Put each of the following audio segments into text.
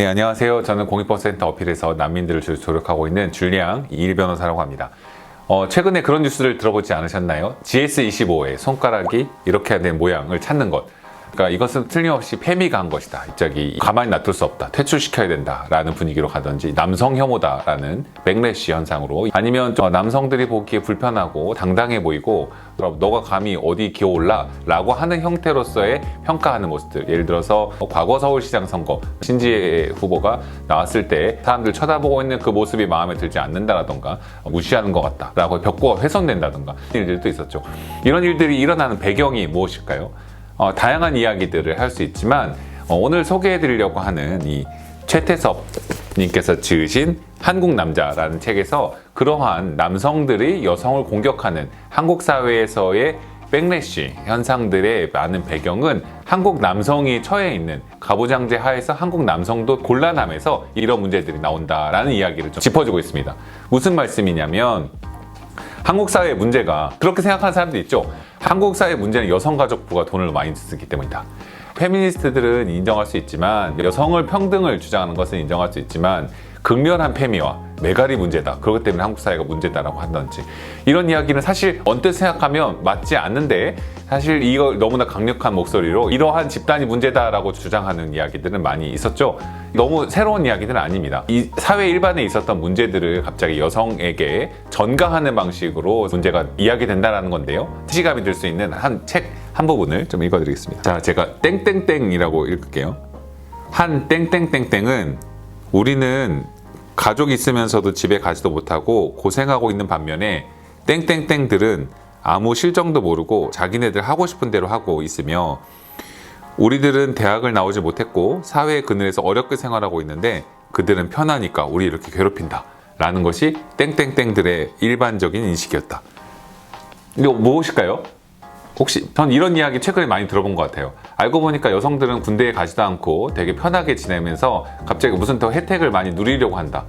네, 안녕하세요. 저는 공익버스센터 어필에서 난민들을 조력하고 있는 줄리앙 이일 변호사라고 합니다. 최근에 그런 뉴스를 들어보지 않으셨나요? GS25의 손가락이 이렇게 된 모양을 찾는 것. 그러니까 이것은 틀림없이 페미가 한 것이다. 갑자기 가만히 놔둘 수 없다. 퇴출시켜야 된다라는 분위기로 가든지 남성 혐오다라는 백래시 현상으로, 아니면 남성들이 보기에 불편하고 당당해 보이고 너가 감히 어디 기어올라? 라고 하는 형태로서의 평가하는 모습들. 예를 들어서 과거 서울시장 선거 신지혜 후보가 나왔을 때 사람들 쳐다보고 있는 그 모습이 마음에 들지 않는다라던가 무시하는 것 같다 라고 벽보가 훼손된다던가 일들도 있었죠. 이런 일들이 일어나는 배경이 무엇일까요? 다양한 이야기들을 할 수 있지만 오늘 소개해 드리려고 하는 이 최태섭 님께서 지으신 한국남자라는 책에서 그러한 남성들이 여성을 공격하는 한국 사회에서의 백래시 현상들의 많은 배경은 한국 남성이 처해 있는 가부장제 하에서 한국 남성도 곤란함에서 이런 문제들이 나온다라는 이야기를 좀 짚어주고 있습니다. 무슨 말씀이냐면, 한국 사회의 문제가, 그렇게 생각하는 사람들이 있죠. 한국 사회의 문제는 여성가족부가 돈을 많이 쓰기 때문이다. 페미니스트들은 인정할 수 있지만, 여성을 평등을 주장하는 것은 인정할 수 있지만 극렬한 페미와 메가리 문제다, 그렇기 때문에 한국 사회가 문제다라고 한다든지, 이런 이야기는 사실 언뜻 생각하면 맞지 않는데, 사실 이걸 너무나 강력한 목소리로 이러한 집단이 문제다라고 주장하는 이야기들은 많이 있었죠. 너무 새로운 이야기들은 아닙니다. 이 사회 일반에 있었던 문제들을 갑자기 여성에게 전가하는 방식으로 문제가 이야기된다는 건데요. 시감이 들 수 있는 책 한 부분을 좀 읽어드리겠습니다. 자, 제가 땡땡땡이라고 읽을게요. 한 땡땡땡땡은 우리는 가족이 있으면서도 집에 가지도 못하고 고생하고 있는 반면에 땡땡땡들은 아무 실정도 모르고 자기네들 하고 싶은 대로 하고 있으며, 우리들은 대학을 나오지 못했고 사회의 그늘에서 어렵게 생활하고 있는데 그들은 편하니까 우리 이렇게 괴롭힌다 라는 것이 땡땡땡들의 일반적인 인식이었다. 이거 무엇일까요? 혹시 전 이런 이야기 최근에 많이 들어본 것 같아요. 알고 보니까 여성들은 군대에 가지도 않고 되게 편하게 지내면서 갑자기 무슨 더 혜택을 많이 누리려고 한다.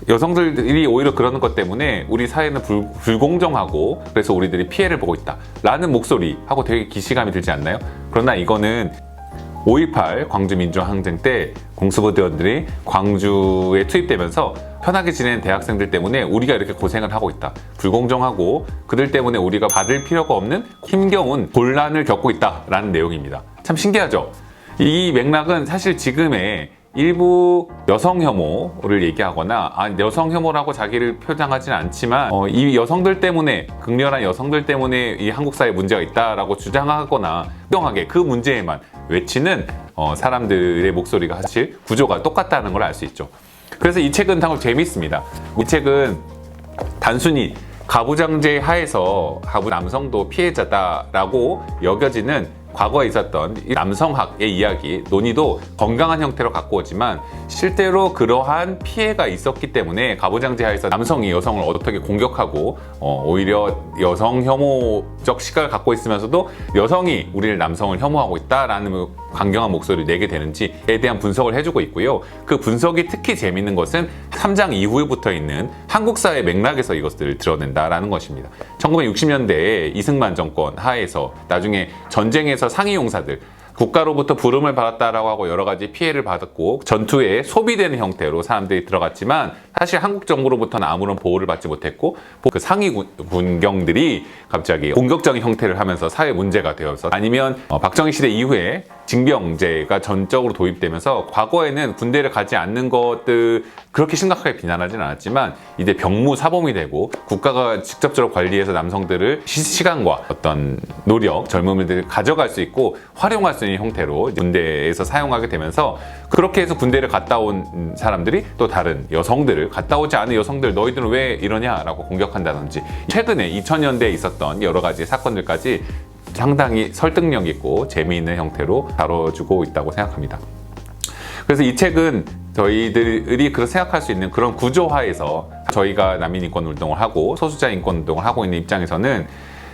여성들이 오히려 그러는 것 때문에 우리 사회는 불공정하고 그래서 우리들이 피해를 보고 있다 라는 목소리하고 되게 기시감이 들지 않나요? 그러나 이거는 5.18 광주민주항쟁 때 공수부대원들이 광주에 투입되면서 편하게 지내는 대학생들 때문에 우리가 이렇게 고생을 하고 있다, 불공정하고 그들 때문에 우리가 받을 필요가 없는 힘겨운 곤란을 겪고 있다라는 내용입니다. 참 신기하죠? 이 맥락은 사실 지금의 일부 여성 혐오를 얘기하거나, 여성 혐오라고 자기를 표장하지는 않지만 이 여성들 때문에, 극렬한 여성들 때문에 이 한국 사회에 문제가 있다라고 주장하거나 명하게 그 문제에만 외치는 사람들의 목소리가 사실 구조가 똑같다는 걸 알 수 있죠. 그래서 이 책은 참 재미있습니다. 이 책은 단순히 가부장제 하에서 가부 남성도 피해자다라고 여겨지는 과거에 있었던 남성학의 이야기, 논의도 건강한 형태로 갖고 오지만, 실제로 그러한 피해가 있었기 때문에 가부장제 하에서 남성이 여성을 어떻게 공격하고 오히려 여성 혐오적 시각을 갖고 있으면서도 여성이 우리를 남성을 혐오하고 있다라는 강경한 목소리를 내게 되는지에 대한 분석을 해주고 있고요. 그 분석이 특히 재밌는 것은 3장 이후에 붙어 있는 한국 사회 맥락에서 이것들을 드러낸다라는 것입니다. 1960년대에 이승만 정권 하에서 나중에 전쟁에서 상위 용사들, 국가로부터 부름을 받았다라고 하고 여러 가지 피해를 받았고 전투에 소비되는 형태로 사람들이 들어갔지만, 사실 한국 정부로부터는 아무런 보호를 받지 못했고 그 상위 군경들이 갑자기 공격적인 형태를 하면서 사회 문제가 되어서, 아니면 박정희 시대 이후에 징병제가 전적으로 도입되면서 과거에는 군대를 가지 않는 것들 그렇게 심각하게 비난하지는 않았지만 이제 병무 사범이 되고 국가가 직접적으로 관리해서 남성들을 시간과 어떤 노력, 젊은이들을 가져갈 수 있고 활용할 수 있는 형태로 군대에서 사용하게 되면서, 그렇게 해서 군대를 갔다 온 사람들이 또 다른 여성들을, 갔다 오지 않은 여성들 너희들은 왜 이러냐라고 공격한다든지, 최근에 2000년대에 있었던 여러 가지 사건들까지 상당히 설득력 있고 재미있는 형태로 다뤄주고 있다고 생각합니다. 그래서 이 책은 저희들이 그렇게 생각할 수 있는 그런 구조화에서, 저희가 난민 인권 운동을 하고 소수자 인권 운동을 하고 있는 입장에서는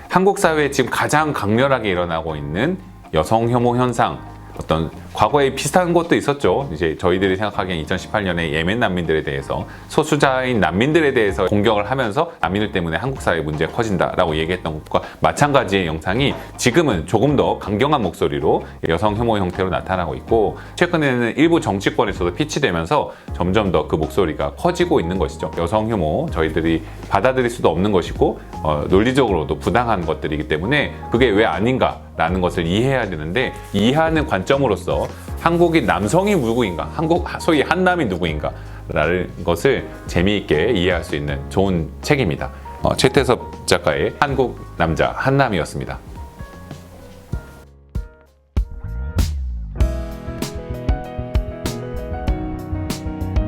한국 사회에 지금 가장 강렬하게 일어나고 있는 여성 혐오 현상, 어떤 과거에 비슷한 것도 있었죠. 이제 저희들이 생각하기엔 2018년에 예멘 난민들에 대해서 소수자인 난민들에 대해서 공격을 하면서 난민들 때문에 한국 사회 문제가 커진다라고 얘기했던 것과 마찬가지의 영상이 지금은 조금 더 강경한 목소리로 여성 혐오 형태로 나타나고 있고, 최근에는 일부 정치권에서도 피치되면서 점점 더 그 목소리가 커지고 있는 것이죠. 여성 혐오 저희들이 받아들일 수도 없는 것이고 논리적으로도 부당한 것들이기 때문에 그게 왜 아닌가라는 것을 이해해야 되는데, 이해하는 관점으로서 한국인 남성이 누구인가, 소위 한남이 누구인가 라는 것을 재미있게 이해할 수 있는 좋은 책입니다. 최태섭 작가의 한국 남자 한남이었습니다.